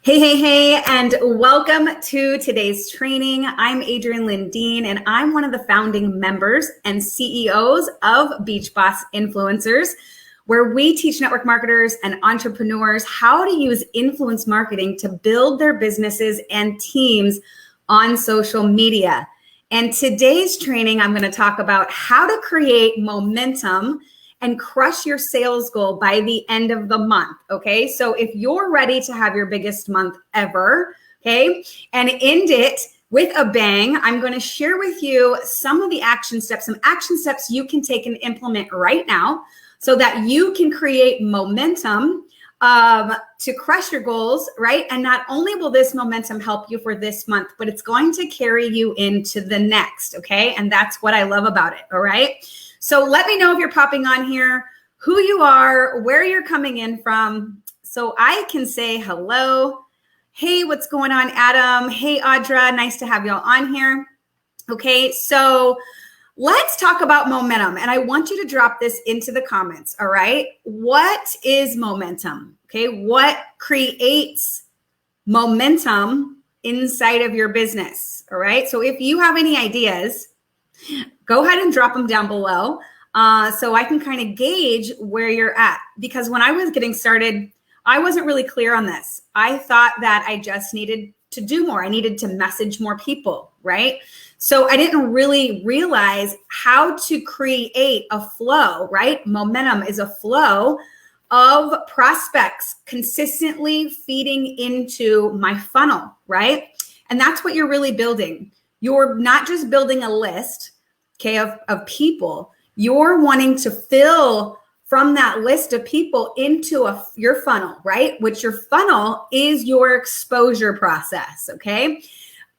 Hey, and welcome to today's training. I'm Adrian Lindeen, and I'm one of the founding members and CEOs of Beach Boss Influencers, where we teach network marketers and entrepreneurs how to use influence marketing to build their businesses and teams on social media. And today's training, I'm going to talk about how to create momentum and crush your sales goal by the end of the month, okay? So if you're ready to have your biggest month ever, okay, and end it with a bang, I'm gonna share with you some of the action steps you can take and implement right now so that you can create momentum to crush your goals, right? And not only will this momentum help you for this month, but it's going to carry you into the next, okay? And that's what I love about it, all right? So let me know if you're popping on here, who you are, where you're coming in from, so I can say hello. Hey, what's going on, Adam? Hey, Audra, nice to have y'all on here. Okay, so let's talk about momentum. And I want you to drop this into the comments, all right? What is momentum? Okay, what creates momentum inside of your business, all right? So if you have any ideas, go ahead and drop them down below so I can kind of gauge where you're at. Because when I was getting started, I wasn't really clear on this. I thought that I just needed to do more. I needed to message more people, right? So I didn't really realize how to create a flow, right? Momentum is a flow of prospects consistently feeding into my funnel, right? And that's what you're really building. You're not just building a list, okay, of people. You're wanting to fill from that list of people into your funnel, right? Which your funnel is your exposure process, okay?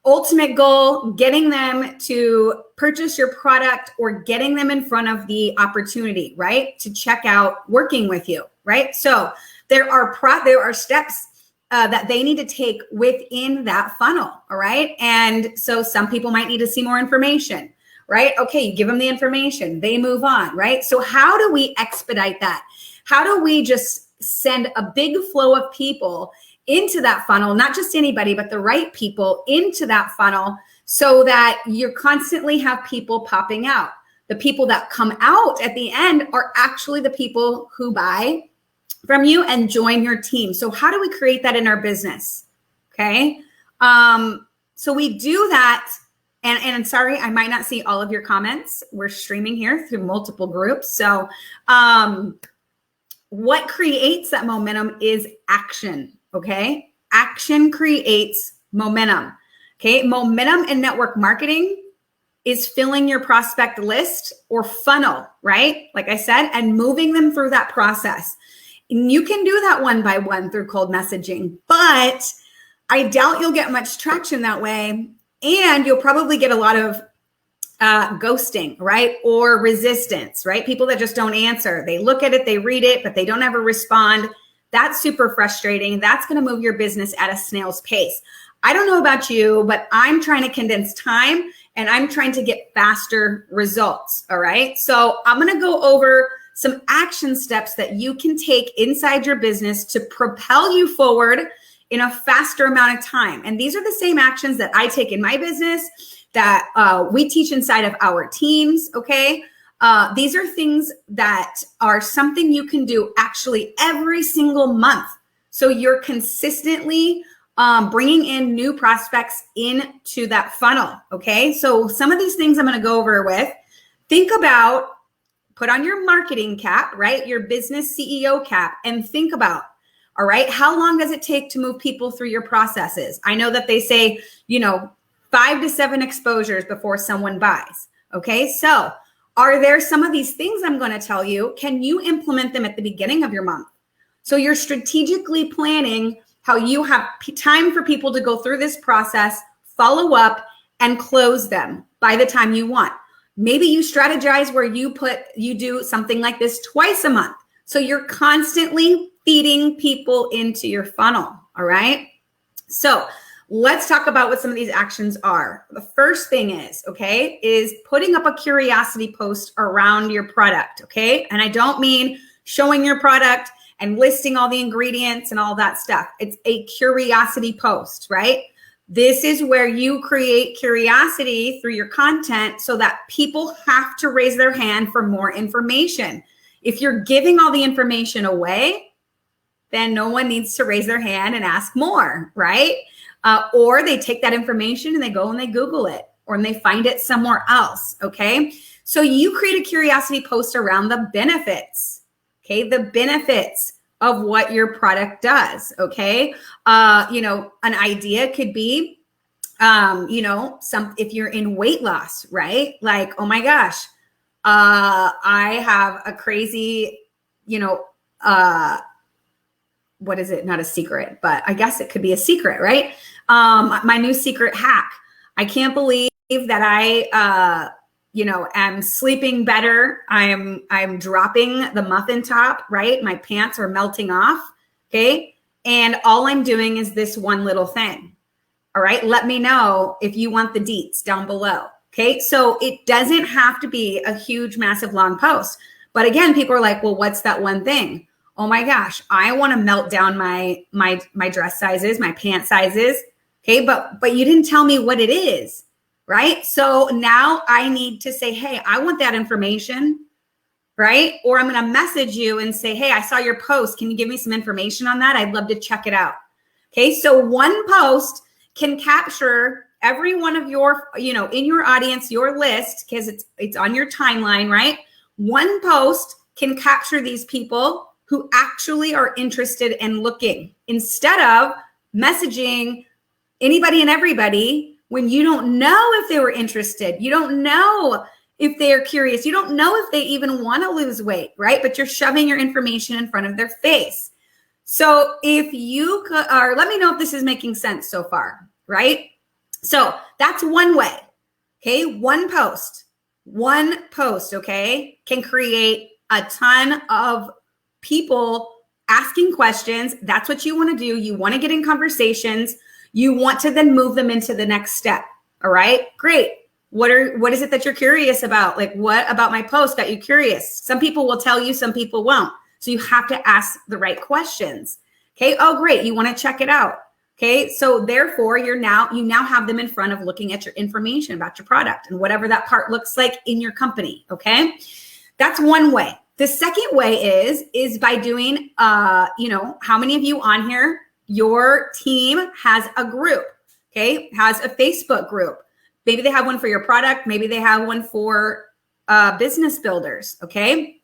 Ultimate goal, getting them to purchase your product or getting them in front of the opportunity, right? To check out working with you, right? So there are steps that they need to take within that funnel, all right? And so some people might need to see more information, right? Okay, you give them the information, they move on, right? So how do we expedite that? How do we just send a big flow of people into that funnel, not just anybody, but the right people into that funnel so that you constantly have people popping out? The people that come out at the end are actually the people who buy from you and join your team. So how do we create that in our business? Okay. So we do that. And I'm sorry, I might not see all of your comments. We're streaming here through multiple groups. So what creates that momentum is action. Okay. Action creates momentum. Okay. Momentum in network marketing is filling your prospect list or funnel, right? Like I said, and moving them through that process. And you can do that one by one through cold messaging, but I doubt you'll get much traction that way. And you'll probably get a lot of ghosting, right? Or resistance, right? People that just don't answer. They look at it, they read it, but they don't ever respond. That's super frustrating. That's going to move your business at a snail's pace. I don't know about you, but I'm trying to condense time and I'm trying to get faster results. All right. So I'm going to go over some action steps that you can take inside your business to propel you forward in a faster amount of time. And these are the same actions that I take in my business that we teach inside of our teams, okay? These are things that are something you can do actually every single month. So you're consistently bringing in new prospects into that funnel, okay? So some of these things I'm gonna go over with. Think about, put on your marketing cap, right? Your business CEO cap, and think about, all right, how long does it take to move people through your processes? I know that they say, 5 to 7 exposures before someone buys. Okay, so are there some of these things I'm going to tell you? Can you implement them at the beginning of your month? So you're strategically planning how you have time for people to go through this process, follow up, and close them by the time you want. Maybe you strategize where you do something like this twice a month. So you're constantly feeding people into your funnel, all right? So let's talk about what some of these actions are. The first thing is putting up a curiosity post around your product, okay? And I don't mean showing your product and listing all the ingredients and all that stuff. It's a curiosity post, right? This is where you create curiosity through your content so that people have to raise their hand for more information. If you're giving all the information away, then no one needs to raise their hand and ask more, right? Or they take that information and they go and they Google it, or they find it somewhere else, okay? So you create a curiosity post around the benefits, okay? The benefits of what your product does, okay? An idea could be, if you're in weight loss, right? Like, oh my gosh, I have a crazy, what is it? Not a secret, but I guess it could be a secret, right? My new secret hack. I can't believe that I, am sleeping better. I'm dropping the muffin top, right? My pants are melting off. Okay. And all I'm doing is this one little thing. All right. Let me know if you want the deets down below. Okay. So it doesn't have to be a huge, massive, long post. But again, people are like, well, what's that one thing? Oh my gosh, I want to melt down my dress sizes, my pant sizes. Okay. But you didn't tell me what it is. Right. So now I need to say, hey, I want that information. Right. Or I'm going to message you and say, hey, I saw your post. Can you give me some information on that? I'd love to check it out. Okay. So one post can capture every one of your, in your audience, your list, because it's on your timeline, right? One post can capture these people who actually are interested and looking, instead of messaging anybody and everybody when you don't know if they were interested. You don't know if they're curious. You don't know if they even want to lose weight, right? But you're shoving your information in front of their face. So if you could, or let me know if this is making sense so far, right? So that's one way, okay? One post, okay, can create a ton of people asking questions. That's what you want to do. You want to get in conversations. You want to then move them into the next step. All right, great. What is it that you're curious about? Like, what about my post got you curious? Some people will tell you, some people won't. So you have to ask the right questions. Okay. Oh, great. You want to check it out. Okay. So therefore you now have them in front of looking at your information about your product and whatever that part looks like in your company. Okay. That's one way. The second way is by doing, how many of you on here, your team has a group, okay, has a Facebook group. Maybe they have one for your product. Maybe they have one for business builders, okay?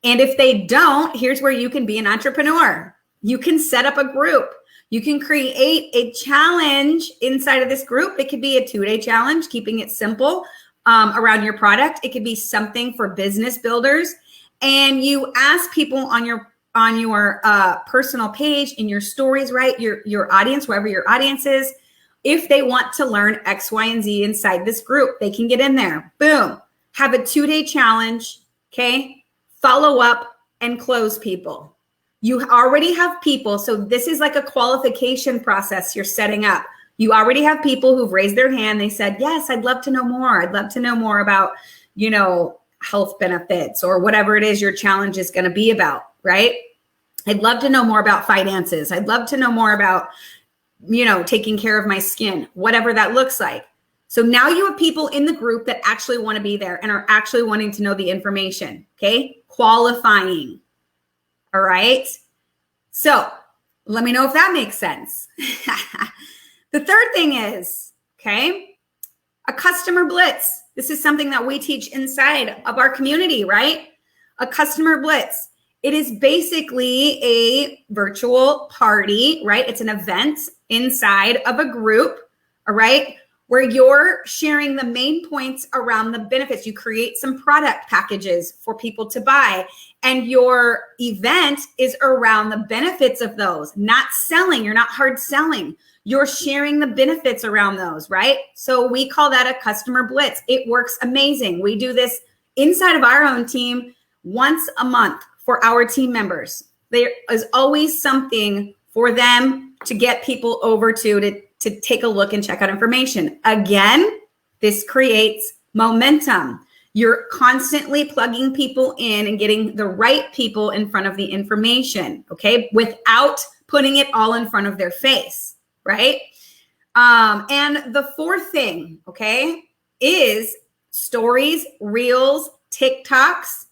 And if they don't, here's where you can be an entrepreneur. You can set up a group. You can create a challenge inside of this group. It could be a 2-day challenge, keeping it simple around your product. It could be something for business builders. And you ask people on your personal page, in your stories, right? Your audience, wherever your audience is, if they want to learn X, Y, and Z inside this group, they can get in there. Boom. Have a 2-day challenge. Okay. Follow up and close people. You already have people. So this is like a qualification process you're setting up. You already have people who've raised their hand. They said, yes, I'd love to know more. I'd love to know more about, health benefits or whatever it is your challenge is going to be about, right? I'd love to know more about finances. I'd love to know more about, taking care of my skin, whatever that looks like. So now you have people in the group that actually want to be there and are actually wanting to know the information. Okay. Qualifying. All right. So let me know if that makes sense. The third thing is, okay, a customer blitz. This is something that we teach inside of our community, right? A customer blitz. It is basically a virtual party, right? It's an event inside of a group, all right, where you're sharing the main points around the benefits. You create some product packages for people to buy, and your event is around the benefits of those, not selling. You're not hard selling. You're sharing the benefits around those, right? So we call that a customer blitz. It works amazing. We do this inside of our own team once a month for our team members. There is always something for them to get people over to take a look and check out information. Again, this creates momentum. You're constantly plugging people in and getting the right people in front of the information, okay, without putting it all in front of their face, right? And the fourth thing, okay, is stories, reels, TikToks,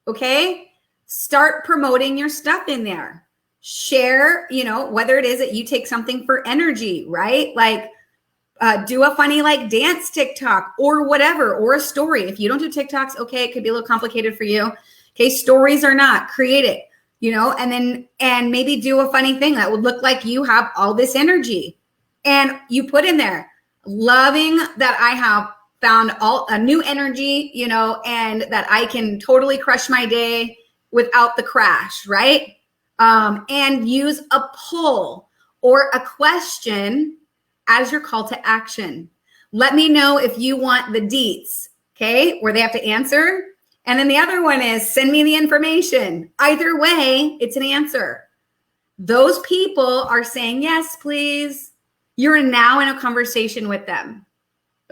okay? Start promoting your stuff in there. Share, whether it is that you take something for energy, right? Like do a funny like dance TikTok or whatever, or a story. If you don't do TikToks, okay, it could be a little complicated for you. Okay, stories or not, create it, and maybe do a funny thing that would look like you have all this energy. And you put in there, loving that I have found a new energy, and that I can totally crush my day without the crash, right? And use a poll or a question as your call to action. Let me know if you want the deets, okay, where they have to answer. And then the other one is send me the information. Either way, it's an answer. Those people are saying, yes, please. You're now in a conversation with them.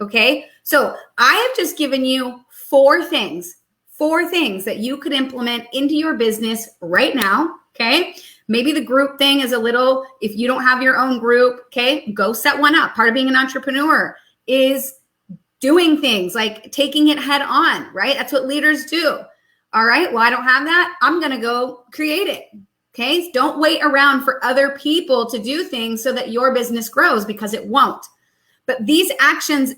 Okay. So I have just given you four things that you could implement into your business right now. Okay. Maybe the group thing is a little, if you don't have your own group, okay, go set one up. Part of being an entrepreneur is doing things like taking it head on, right? That's what leaders do. All right. Well, I don't have that. I'm going to go create it. Okay. Don't wait around for other people to do things so that your business grows, because it won't. But these actions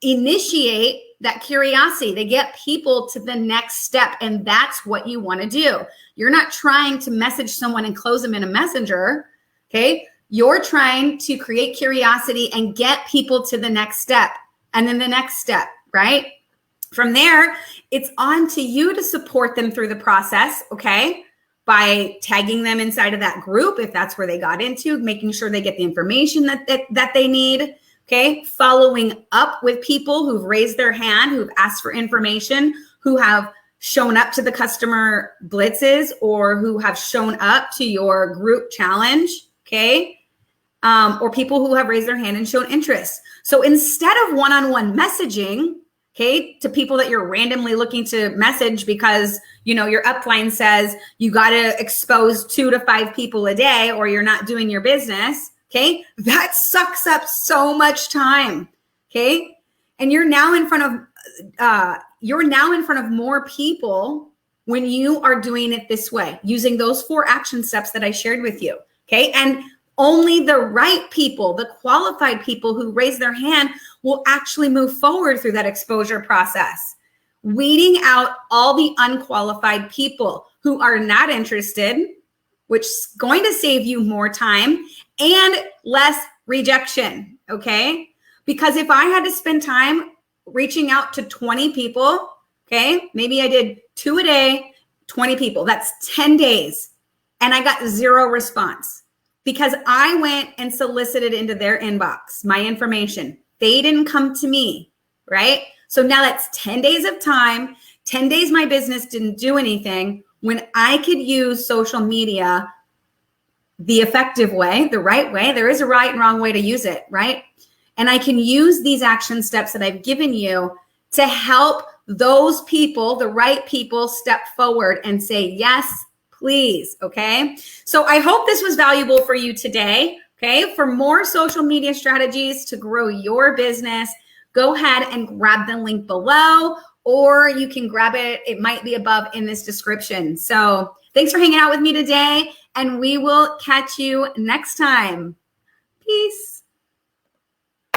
initiate that curiosity. They get people to the next step. And that's what you want to do. You're not trying to message someone and close them in a messenger. Okay. You're trying to create curiosity and get people to the next step, and then the next step, right? From there, it's on to you to support them through the process. Okay. By tagging them inside of that group, if that's where they got into, making sure they get the information that they need. Okay. Following up with people who've raised their hand, who've asked for information, who have shown up to the customer blitzes, or who have shown up to your group challenge. Okay. Or people who have raised their hand and shown interest. So instead of one-on-one messaging, okay, to people that you're randomly looking to message because, your upline says you got to expose 2 to 5 people a day or you're not doing your business. Okay. That sucks up so much time. Okay. And you're now in front of more people when you are doing it this way, using those 4 action steps that I shared with you. Okay. And only the right people, the qualified people who raise their hand, will actually move forward through that exposure process. Weeding out all the unqualified people who are not interested, which is going to save you more time and less rejection, okay? Because if I had to spend time reaching out to 20 people, okay, maybe I did 2 a day, 20 people, that's 10 days, and I got 0 response because I went and solicited into their inbox my information. They didn't come to me, right? So now that's 10 days of time, 10 days my business didn't do anything, when I could use social media the effective way, the right way. There is a right and wrong way to use it, right? And I can use these action steps that I've given you to help those people, the right people, step forward and say, yes, please, okay? So I hope this was valuable for you today, okay? For more social media strategies to grow your business, go ahead and grab the link below, or you can grab it. It might be above in this description. So thanks for hanging out with me today, and we will catch you next time. Peace.